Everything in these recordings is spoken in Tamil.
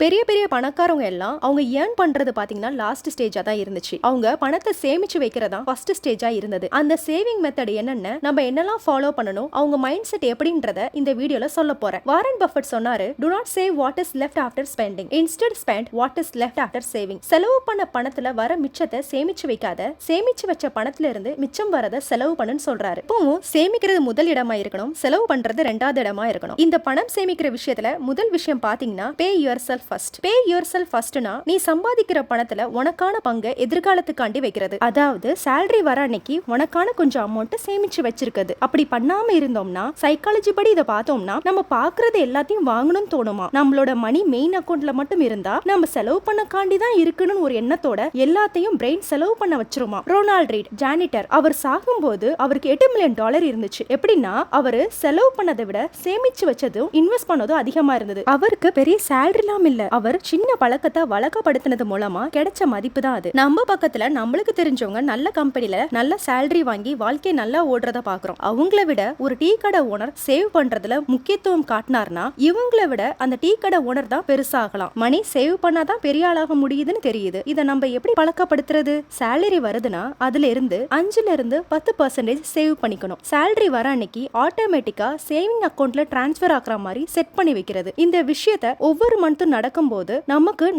பெரிய பெரிய பணக்காரங்க எல்லாம் அவங்க ஏர்ன் பண்றது பாத்தீங்கன்னா லாஸ்ட் ஸ்டேஜா தான் இருந்துச்சு. அவங்க பணத்தை சேமிச்சு வைக்கிறதா ஃபர்ஸ்ட் ஸ்டேஜா இருந்தது. அந்த சேவிங் மெத்தட் என்னன்னு நம்ம என்னெல்லாம் ஃபாலோ பண்ணணும், அவங்க மைண்ட் செட் எப்படின்றத இந்த வீடியோல சொல்ல போறேன். வாரன் பஃபெட் சொன்னாரு, do not save what is left after spending, instead spend what is left after saving. செலவு பண்ண பணத்துல வர மிச்சத்தை சேமிச்சு வைக்காத, சேமிச்சு வச்ச பணத்துல இருந்து மிச்சம் வரத செலவு பண்ணுன்னு சொல்றாரு. இப்பவும் சேமிக்கிறது முதல் இடமா இருக்கணும், செலவு பண்றது ரெண்டாவது இடமா இருக்கணும். இந்த பணம் சேமிக்கிற விஷயத்துல முதல் விஷயம் பாத்தீங்கன்னா pay yourself first. pay yourself firstனா நீ சம்பாதிக்கிற பணத்துல உனக்கான பங்கை எதிர்காலத்துக்காண்டி வைக்கிறது. அதாவது salary வர அன்னைக்கு உனக்கான கொஞ்சம் அமௌண்ட் சேமிச்சு வச்சிருக்குது. அப்படி பண்ணாம இருந்தோம்னா சைக்காலஜி படி இதை பார்த்தோம்னா நம்ம பாக்குறது எல்லாத்தையும் வாங்கணும்னு தோணுமா. நம்மளோட மணி மெயின் அக்கௌண்ட்ல மட்டும் இருந்தா நம்ம செலவு பண்ணக்காண்டி தான் இருக்குன்னு ஒரு எண்ணத்தோட எல்லாத்தையும் பிரெயின் செலவு பண்ண வச்சிருமா. ரொனால்ட் ரீட் ஜானிட்டர், அவர் சாகும்போது அவருக்கு $8 மில்லியன் இருந்துச்சு. எப்படின்னா அவரு செலவு பண்ணதை விட சேமிச்சு வச்சதும் இன்வெஸ்ட் பண்ணதும் அதிகமா இருந்தது. அவருக்கு பெரிய சேலரி எல்லாம் இல்ல, அவர் சின்ன பழக்கத்தை வழக்கப்படுத்தினது மூலமா கிடைச்ச மதிப்பு தான் அது. நம்ம பக்கத்துல நம்மளுக்கு தெரிஞ்சவங்க நல்ல கம்பெனில நல்ல சேலரி வாங்கி வாழ்க்கை நல்லா ஓடுறத பாக்குறோம். அவங்கள விட ஒரு டீ கடை ஓனர் சேவ் பண்றதுல முக்கியத்துவம் காட்டினார்னா இவங்கள விட அந்த டீ கடை ஓனர் தான் பெருசாகலாம். மணி சேவ் பண்ணாதான் பெரிய ஆளாக முடியுதுன்னு தெரியுது. இதை நம்ம எப்படி பழக்கப்படுத்துறது? சேலரி வருதுன்னா அதுல இருந்து 5% சேவ் பண்ணிக்கணும். சேலரி வர அன்னைக்கு ஆட்டோமேட்டிக்கா சேவிங் அக்கௌண்ட்ல டிரான்ஸ்பர் ஆகுற மாதிரி செட் பண்ணி வைக்கிறது. இந்த விஷயத்தை ஒவ்வொரு மந்த்தும் நடக்கும்போது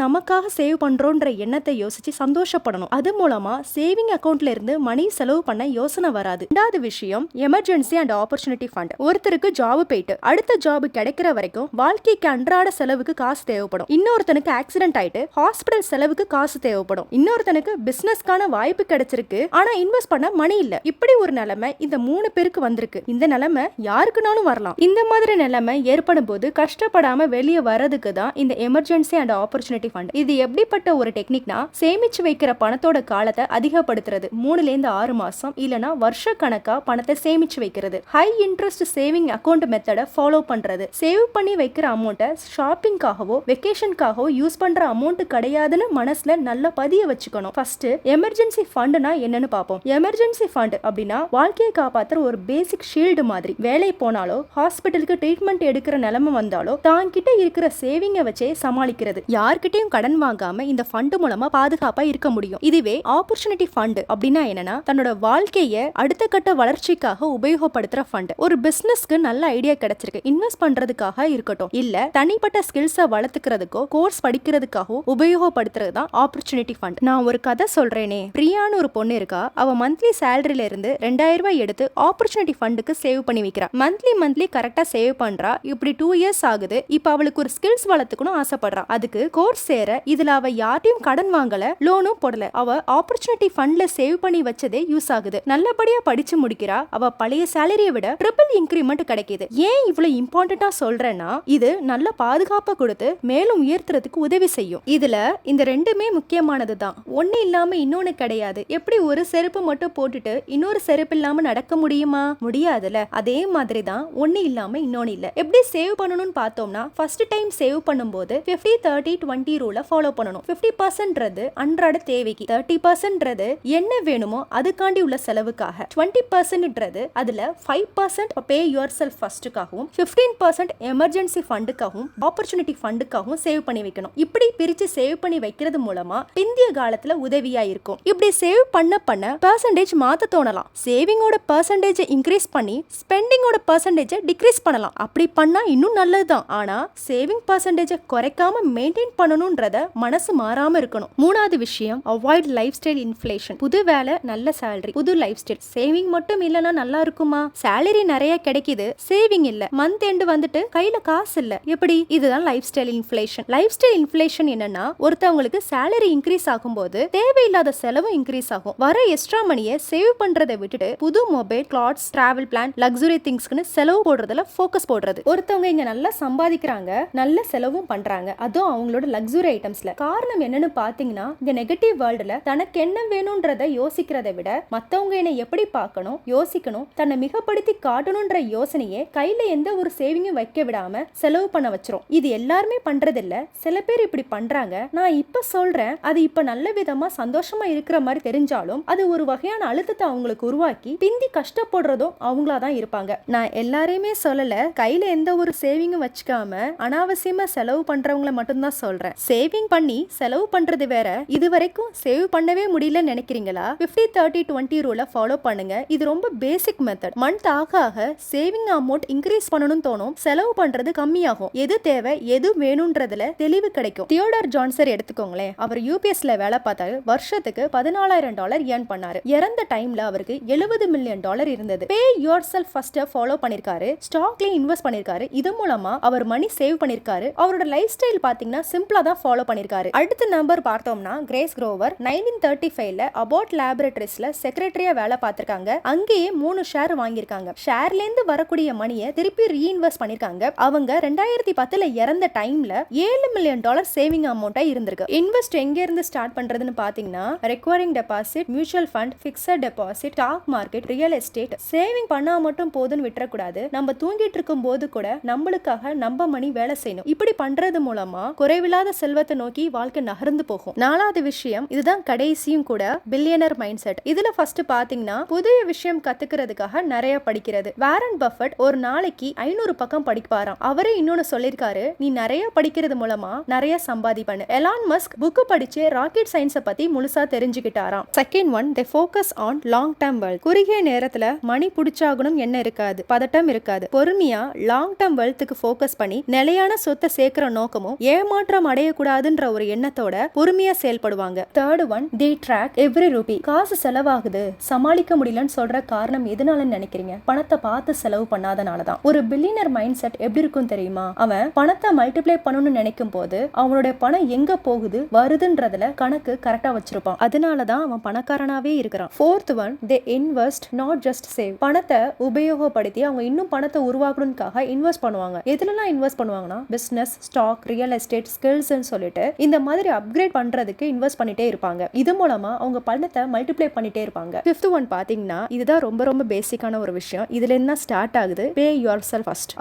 நமக்காக சேவ் பண்றோன்ற எண்ணத்தை யோசிச்சு சந்தோஷப்படணும். அது மூலமா சேவிங் அக்கௌண்ட்ல இருந்து மணி செலவு பண்ண யோசனை வராது. ரெண்டாவது விஷயம் எமர்ஜென்சி அண்ட் ஆப்பர்ச்சுனிட்டி ஃபண்ட். ஒருத்தருக்கு ஜாப் போயிட்டு அடுத்த ஜாப் கிடைக்கிற வரைக்கும் வாழ்க்கைக்கு அன்றாட செலவுக்கு காசு தேவைப்படும். இன்னொருத்தனுக்கு ஆக்சிடென்ட் ஆயிட்டு ஹாஸ்பிடல் செலவுக்கு காசு தேவைப்படும். இன்னொருத்தனுக்கு பிசினஸ்க்கான வாய்ப்பு கிடைச்சிருக்கு, ஆனா இன்வெஸ்ட் பண்ண மணி இல்ல. இப்படி ஒரு நிலைமை இந்த 3 பேருக்கு வந்திருக்கு. இந்த நிலைமை யாருக்குனாலும் வரலாம். இந்த மாதிரி நிலைமை ஏற்படும் போது கஷ்டப்படாம வெளியே வரதுக்கு தான் இந்த எமர்ஜென்சி அண்ட் ஆப்பர்ச்சுனிட்டி ஃபண்ட். இது எப்படிப்பட்ட ஒரு டெக்னிக்னா சேமிச்சு வைக்கிற பணத்தோட காலத்தை அதிகப்படுத்துறது. 3 to 6 மாசம் இல்லனா வருஷ கணக்கா பணத்தை சேமிச்சு வைக்கிறது. ஹை இன்ட்ரெஸ்ட் சேவிங் அக்கௌண்ட் மெத்தட ஃபாலோ பண்றது. சேவ் பண்ணி வைக்கிற அமௌண்ட்டை ஷாப்பிங்காகவோ வெக்கேஷனுக்காகவோ யூஸ் பண்ற அமௌண்ட் கிடையாதுன்னு மனசுல நல்லா பதிய வச்சுக்கணும். ஃபர்ஸ்ட் எமர்ஜென்சி ஃபண்ட்னா என்னன்னு பார்ப்போம். எமர்ஜென்சி ஃபண்ட் அப்படின்னா வாழ்க்கையை காப்பாத்துற ஒரு பேசிக் ஷீல்டு மாதிரி. வேலை போனாலோ ஹாஸ்பிட்டலுக்கு ட்ரீட்மெண்ட் எடுக்கிற நிலைமை வந்தாலோ தான் கிட்ட இருக்கிற சேவிங்கை வச்சே சமாளிக்கிறது. யார்கிட்டயும் கடன் வாங்காம இந்த ஃபண்ட் மூலமா பாதுகாப்பா இருக்க முடியும். இதுவே ஆப்பர்ச்சுனிட்டி ஃபண்ட் அப்படின்னா என்னன்னா தன்னோட வாழ்க்கைய அடுத்த கட்ட வளர்ச்சிக்காக உபயோகப்படுத்துற ஃபண்ட். ஒரு பிசினஸ்க்கு நல்ல ஐடியா கிடைச்சிருக்கு, இன்வெஸ்ட் பண்றதுக்காக இருக்கட்டும், இல்ல தனிப்பட்ட ஸ்கில்ஸை வளர்த்துக்கிறதுக்கோ கோர்ஸ் படிக்கிறதுக்காக உபயோகப்படுத்துறது தான் ஆப்பர்ச்சுனிட்டி ஃபண்ட். நான் ஒரு கதை சொல்றேனே. பிரியான்னு ஒரு பொண்ணு இருக்கா. அவ மந்த்லி சேலரியில இருந்து 2000 ரூபாய் எடுத்து ஆப்பர்ச்சுனிட்டி ஃபண்டுக்கு சேவ் பண்ணி வைக்கிறா. மந்த்லி கரெக்டா சேவ் பண்றா. இப்படி 2 இயர்ஸ் ஆகுது. இப்ப அவளுக்கு ஒரு ஸ்கில்ஸ் வளர்த்துக்கணும் ஆசைப்படுறா. அதுக்கு கோர்ஸ் சேர இதுல அவ யார்ட்டையும் கடன் வாங்கல, லோனும் போடல. அவ ஆப்பர்ச்சுனிட்டி ஃபண்ட்ல சேவ் பண்ணி வச்சதே யூஸ் ஆகுது. நல்லபடியா படிச்சு முடிக்கிறா. அவ பழைய சேலரியை விட ட்ரிபிள் இன்கிரிமெண்ட் கிடைக்குது. ஏன் இவ்வளவு இம்பார்ட்டன்டா சொல்றேன்னா இது நல்ல பாதுகாப்பை கொடுத்து மேலும் உயர்த்துறதுக்கு உதவி செய்யும். இதுல இந்த ரெண்டுமே முக்கியமானது தான். ஒன்னு இல்லாம இன்னொன்னு கிடையாது. எப்படி ஒரு செருப்பு மட்டும் போட்டுட்டு இன்னொரு செருப்பு இல்லாம நடக்க முடியுமா? முடியாதுல. அதே மாதிரி தான் ஒன்னு இல்லாம இன்னொன்னு இல்ல. எப்படி சேவ் பண்ணணும்னு பார்த்தோம்னா ஃபர்ஸ்ட் டைம் சேவ் பண்ணும்போது 50-30-20 ரூல ஃபாலோ பண்ணணும். 50% அன்றாட தேவைக்கு, 30% என்ன வேணுமோ அதுக்காண்டி உள்ள செலவுக்காக, 20% அதுல 5% பே யுவர் செல்ஃப் ஃபர்ஸ்டுக்காகவும் 15% எமர்ஜென்சி ஃபண்டுக்காகவும் ஆப்பர்ச்சுனிட்டி ஃபண்டுக்காகவும் சேவ் பண்ணி வைக்கணும். இப்படி பிரிச்சு சேவ் பண்ணி வைக்கிறது மூலமா பிந்திய காலத்துல உதவியா இருக்கும். இப்படி சேவ் பண்ண பெர்சன்டேஜ் மாத்த தோணலாம். சேவிங்கோட பெர்சன்டேஜ் இன்க்ரீஸ் பண்ணி ஸ்பெண்டிங்கோட பெர்சன்டேஜ் டிக்ரீஸ் பண்ணலாம். அப்படி பண்ணா இன்னும் நல்லதுதான். ஆனா சேவிங் பெர்சன்டேஜ் குறைக்காம மெயின்டைன் பண்ணணும்ன்றத மனசு மாறாம இருக்கணும். மூணாவது விஷயம் அவாய்ட் லைஃப் ஸ்டைல் இன்ஃப்ளேஷன். புது வேலை, நல்ல சேலரி, புது லைஃப் ஸ்டைல். சேவிங் மட்டும் இல்லனா நல்லா இருக்குமா? சேலரி நிறைய கிடைக்குது, சேவிங் இல்ல, மந்த் எண்ட் வந்துட்டு கையில காசு இல்ல, எப்படி? இதுதான் life style inflation. Life style inflation என்னன்னா ஒருத்தவங்களுக்கு சேலரி இன்க்ரீஸ் ஆகும்போது தேவையில்லாத செலவு இன்க்ரீஸ் ஆகும். வர எக்ஸ்ட்ரா மணியை சேவ் பண்றதை விட்டுட்டு புது mobile, clothes, travel plan, luxury திங்ஸ்க்கு செலவு போடுறதுல ஃபோக்கஸ் போடுறது. ஒருத்தவங்க இங்க நல்லா சம்பாதிக்கிறாங்க, நல்ல செலவும் பண்றாங்க, அதுவும் அவங்களோட லக்ஸுரி ஐட்டம்ஸ்ல. காரணம் என்னன்னு பாத்தீங்கன்னா இந்த நெகட்டிவ் வேர்ல்டுல தனக்கு என்ன வேணும்ன்றத யோசிக்கிறதை விட மத்தவங்க என்ன எப்படி பார்க்கணும் யோசிக்கணும், தன்னை மிகப்படுத்தி காட்டணும்ன்ற யோசனையே கையில எந்த ஒரு சேவிங்கும் வைக்க விடாம செலவு பண்ண வச்சிரும். இது எல்லாருமே பண்றதில்ல, சில பேர் இப்படி பண்றாங்க. நான் இப்ப சொல்றேன், அது இப்ப நல்ல விதமா சந்தோஷமா இருக்கிற மாதிரி தெரிஞ்சாலும் அது ஒரு வகையான அழுத்தத்தை அவங்களுக்கு உருவாக்கி பிந்தி கஷ்டப்படுறதும் அவங்களாதான் இருப்பாங்க. நான் எல்லாரையுமே சொல்லல, கையில எந்த ஒரு சேவிங்கும் வச்சுக்காம அனாவசியமா செலவு பண்ற பண்றவங்களை மட்டும்தான் சொல்றேன். சேவிங் பண்ணி செலவு பண்றது வேற, இது வரைக்கும் சேவ் பண்ணவே முடியலன்னு நினைக்கிறீங்களா? 50-30-20 ரூலை ஃபாலோ பண்ணுங்க. இது ரொம்ப பேசிக் மெத்தட். மந்த் ஆக ஆக சேவிங் அமௌண்ட் இன்க்ரீஸ் பண்ணணும்னு தோணும், செலவு பண்றது கம்மியாகும். எது தேவை எது வேணும்ன்றதுல தெளிவு கிடைக்கும். தியோடர் ஜான்சன் எடுத்துக்கோங்களேன். அவர் யூபிஎஸ்ல வேலை பார்த்தாரு. வருஷத்துக்கு $14,000 ஏர்ன் பண்ணாரு. இறந்த டைம்ல அவருக்கு $70 மில்லியன் இருந்தது. பே யுவர் செல்ஃப் ஃபர்ஸ்ட் ஃபாலோ பண்ணிருக்காரு. ஸ்டாக்லயும் இன்வெஸ்ட் பண்ணிருக்காரு. இது மூலமா அவர் மணி சேவ் பண்ணிருக்காரு. அவரோட லைஃப் ஸ்டைல் பாத்தீங்கன்னா சிம்பிளா தான் ஃபாலோ பண்ணிருக்காரு. அடுத்த நம்பர் பார்த்தோம்னா கிரேஸ் குரோவர் 1935ல அபாட் லேபரேட்டரிஸ்ல செக்ரட்டரியா வேலை பார்த்திருக்காங்க. அங்கேயே 3 ஷேர் வாங்கியிருக்காங்க. ஷேர்ல இருந்து வரக்கூடிய மணியை திருப்பி ரீஇன்வெஸ்ட் பண்ணிருக்காங்க. அவங்க 2010ல இறந்த டைம்ல $7 மில்லியன் சேவிங் அமௌண்டா இருந்திருக்கு. இன்வெஸ்ட் எங்க இருந்து ஸ்டார்ட் பண்றதுன்னு பாத்தீங்கன்னா recurring deposit, mutual fund, fixed deposit, stock market, real estate. Saving பண்ணா மட்டும் போதுன்னு விட்டுறக்கூடாது. நம்ம தூங்கிட்டு இருக்கும் போது கூட நம்மளுக்காக நம்ம மணி வேலை செய்யணும். இப்படி பண்றது மூலமா குறைவில்லாத செல்வத்தை நோக்கி வாழ்க்கை நகர்ந்து போகும். 4வது விஷயம், இதுதான் கடைசியும் கூட, பில்லியனர் மைண்ட் செட். இதுல ஃபர்ஸ்ட் பாத்தீங்கன்னா புதிய விஷயம் கத்துக்கிறதுக்காக நிறைய படிக்கிறது. வாரன் பஃபட் ஒரு நாளைக்கு 500 பக்கம் படிப்பாராம். அவரே இன்னொன்னு சொல்லிருக்காரு, நீ நிறைய படிக்கிறது மூலமா நிறைய சம்பாதிப்பண்ணு. எலான் மஸ்க் புக் படிச்சு ராக்கெட் சயின்ஸை பத்தி முழுசா தெரிஞ்சுக்கிட்டாராம். Second one, they focus on long term wealth. குறுகிய நேரத்துல மணி புடிச்சாகணும் என்ன இருக்காது, பதட்டம் இருக்காது. பொறுமையா லாங் டேர்ம் வெல்த்துக்கு ஃபோக்கஸ் பண்ணி நிலையான சொத்தை சேர்க்கிற நோக்கமும் ஏமாற்றம் அடையக்கூடாதுன்ற ஒரு எண்ணத்தோட பொறுமையா செயல்படுவாங்க. Third one, they track every rupee. காசு செலவாகுது சமாளிக்க முடியலன்னு சொல்ற காரணம் எதனாலன்னு நினைக்கிறீங்க? பணத்தை பார்த்து செலவு பண்ணாதனாலதான். ஒரு பில்லியனர் மைண்ட் செட் எப்படி இருக்கும் தெரியுமா? அவன் பணத்தை மல்டிப்ளை பண்ணணும்னு நினைக்கும் போது அவனுடைய பணம் எங்க போகுது வருதுன்றதுல கணக்கு கரெக்டா வச்சிருப்பான். அதனாலதான் அவன் பணக்காரனாவே இருக்கிறான். Fourth one, they invest not just save. பணத்தை உபயோகப்படுத்தி அவங்க இன்னும் பணத்தை உருவாக்கணும்காக இன்வெஸ்ட் பண்ணுவாங்க. எதுலலாம் இன்வெஸ்ட் பண்ணுவாங்கன்னா business, stock, real estate, skills சொல்லிட்டு இந்த மாதிரி அப்கிரேட் பண்றதுக்கு இன்வெஸ்ட் பண்ணிட்டே இருப்பாங்க. இது மூலமா அவங்க பணத்தை மல்டிப்ளை பண்ணிட்டே இருப்பாங்க. ஃபிஃப்த் ஒன் பாத்தீங்கன்னா இதுதான் ரொம்ப ரொம்ப பேசிக்கான ஒரு விஷயம். இதுல என்ன ஸ்டார்ட் ஆகுது, பே யுவர் செல்ஃப் ஃபர்ஸ்ட்.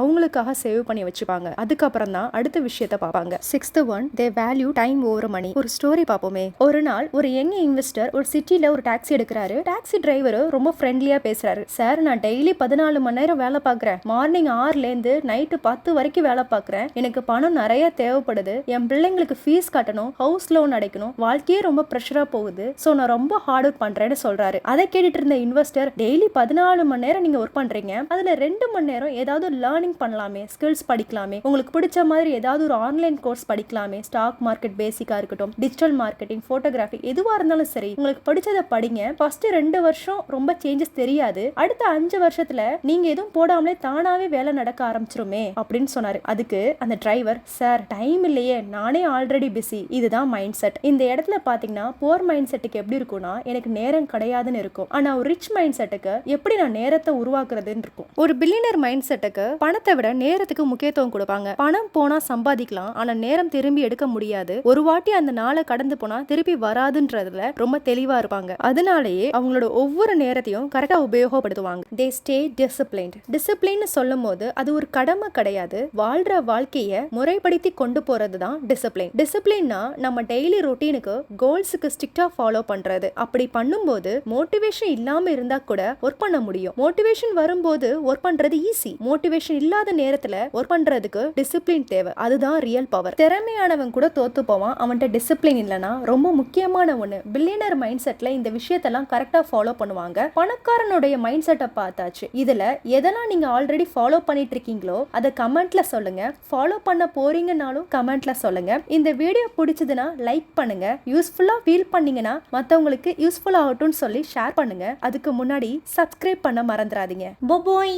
அவங்களுக்காக சேவ் பண்ணி வச்சுப்பாங்க. அதுக்கப்புறம் தான் அடுத்த விஷயத்தை பார்ப்பாங்க. Sixth one, they value time over money. ஒரு ஸ்டோரி பார்ப்போமே. ஒரு நாள் ஒரு யங் இன்வெஸ்டர் ஒரு சிட்டில ஒரு டாக்ஸி எடுக்கிறாரு. டாக்ஸி டிரைவர் ரொம்ப ஃப்ரெண்ட்லியா பேசுறாரு. சார், நான் டெய்லி 14 மணி நேரம் வேலை பார்க்கறேன். மார்னிங் 6ல இருந்து நைட்டு 10 வரைக்கும் வேலை பார்க்கறேன். எனக்கு பணம் நிறைய தேவைப்படுது. என் பிள்ளைங்களுக்கு ஃபீஸ் கட்டணும், ஹவுஸ் லோன் அடைக்கணும், வாழ்க்கையே ரொம்ப ப்ரெஷரா போகுது. சோ நான் ரொம்ப ஹார்ட் ஒர்க் பண்றேன்னு சொல்றாரு. அதை கேட்டுட்டு இருந்த இன்வெஸ்டர், டெய்லி 14 மணி நேரம் நீங்க ஒர்க் பண்றீங்க, அதுல 2 மணி நேரம் ஏதாவது லேர்னிங் பண்ணலாமே, ஸ்கில்ஸ் படிக்கலாமே, உங்களுக்கு பிடிச்ச மாதிரி ஏதாவது ஒரு ஆன்லைன் கோர்ஸ் படிக்கலாமே. ஸ்டாக் மார்க்கெட் பேசிக்கா இருக்கட்டும், டிஜிட்டல் மார்க்கெட்டிங், போட்டோகிராஃபி, எதுவா இருந்தாலும் சரி, உங்களுக்கு பிடிச்சதை படிங்க. ஃபர்ஸ்ட் 2 வருஷம் ரொம்ப சேஞ்சஸ் தெரியாது, அடுத்த 5 வருஷத்துல நீங்க எதுவும் போடாமலே தானாவே வேலை நடக்க ஆரம்பிச்சிருமே அப்படின்னு சொன்னாரு. அதுக்கு அந்த டிரைவர், சார் டைம் இல்லையே, நானே ஆல்ரெடி பிஸி. இதுதான் மைண்ட் செட். இந்த இடத்துல பாத்தீங்கன்னா போர் மைண்ட் செட்டுக்கு எப்படி இருக்கும்னா, எனக்கு நேரம் கிடையாதுன்னு இருக்கும். ஆனா ஒரு ரிச் மைண்ட் செட்டுக்கு எப்படி நான் நேரத்தை உருவாக்குறதுன்னு இருக்கும். ஒரு பில்லியனர் மைண்ட் செட்டுக்கு பணத்தை விட நேரத்துக்கு முக்கியத்துவம் கொடுப்பாங்க. பணம் போனா சம்பாதிக்கலாம், ஆனா நேரம் திரும்பி எடுக்க முடியாது. ஒரு வாட்டி அந்த நாளை கடந்து போனா திருப்பி வராதுன்றதுல ரொம்ப தெளிவா இருப்பாங்க. அதனாலேயே அவங்களோட ஒவ்வொரு நேரத்தையும் கரெக்டா உபயோகப்படுத்துவாங்க. they stay disciplined. டிசிப்ளின் சொல்லும் போது அது ஒரு கடமை கிடையாது, வாழ்ற வாழ்க்கைய முறைப்படுத்தி கொண்டு போறதுதான் டிசிப்ளின். டிசிப்ளின்னா நம்ம டெய்லி ரொட்டீனுக்கு, கோல்ஸுக்கு ஸ்ட்ரிக்டா ஃபாலோ பண்றது. அப்படி பண்ணும்போது மோட்டிவேஷன் இல்லாம இருந்தா கூட ஒர்க் பண்ண முடியும். மோட்டிவேஷன் வரும்போது ஒர்க் பண்றது ஈஸி. மோட்டிவேஷன் இல்லாத நேரத்துல ஒர்க் பண்றதுக்கு டிசிப்ளின் தேவை. அதுதான் ரியல் பவர். திறமையானவன் கூட தோத்து போவான் அவன்கிட்ட டிசிப்ளின் இல்லைன்னா. ரொம்ப முக்கியமான ஒண்ணு, பில்லியனர் மைண்ட் செட்ல இந்த விஷயத்தெல்லாம் கரெக்டா ஃபாலோ பண்ணுவாங்க. பணக்காரனுடைய மைண்ட் செட்டை பார்த்தாச்சு. இதுல எதெல்லாம் நீங்க ஆல்ரெடி ஃபாலோ பண்ணிட்டு இருக்கீங்களோ அதை கமெண்ட்ல சொல்லுங்க. ஃபாலோ பண்ண போறீங்கன்னாலும் கமெண்ட்ல சொல்லுங்க. இந்த வீடியோ பிடிச்சதுன்னா லைக் பண்ணுங்க. யூஸ்ஃபுல்லா ஃபீல் பண்ணீங்கன்னா மத்தவங்களுக்கு யூஸ்ஃபுல் ஆகட்டும்னு சொல்லி ஷேர் பண்ணுங்க. அதுக்கு முன்னாடி சப்ஸ்கிரைப் பண்ண மறந்துடாதீங்க. பாய்.